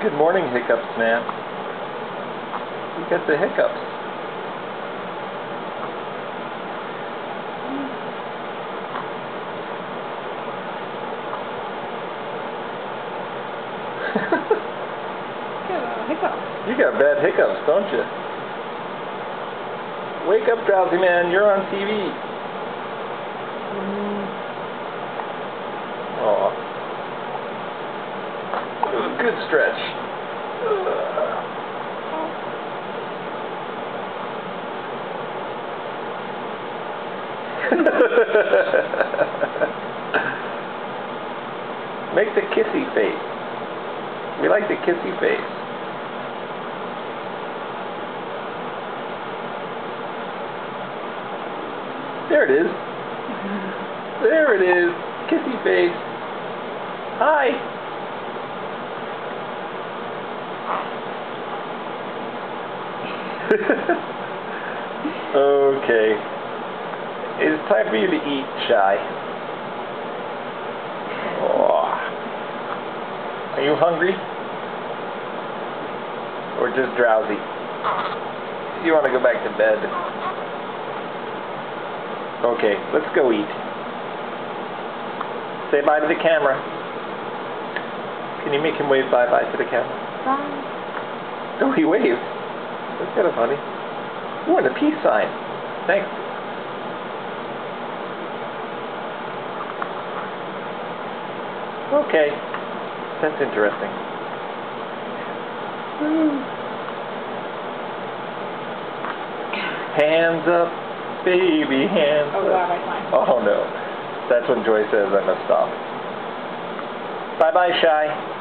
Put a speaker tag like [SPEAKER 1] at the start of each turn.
[SPEAKER 1] Good morning, hiccups, man. You got the hiccups.
[SPEAKER 2] Hiccups.
[SPEAKER 1] You got bad hiccups, don't you? Wake up, drowsy man. You're on TV. Aw. Good stretch. Make the kissy face. We like the kissy face. There it is. There it is. Kissy face. Hi. Okay. It's time for you to eat, Shy. Oh. Are you hungry? Or just drowsy? You want to go back to bed? Okay, let's go eat. Say bye to the camera. Can you make him wave bye-bye to the camera?
[SPEAKER 2] Bye.
[SPEAKER 1] Oh, he waved. That's kind of funny. Ooh, and a peace sign. Thanks. Okay. That's interesting. Hands up, baby, hands
[SPEAKER 2] Oh,
[SPEAKER 1] up.
[SPEAKER 2] God, I find.
[SPEAKER 1] Oh, no. That's when Joy says I must stop. Bye-bye, Shy.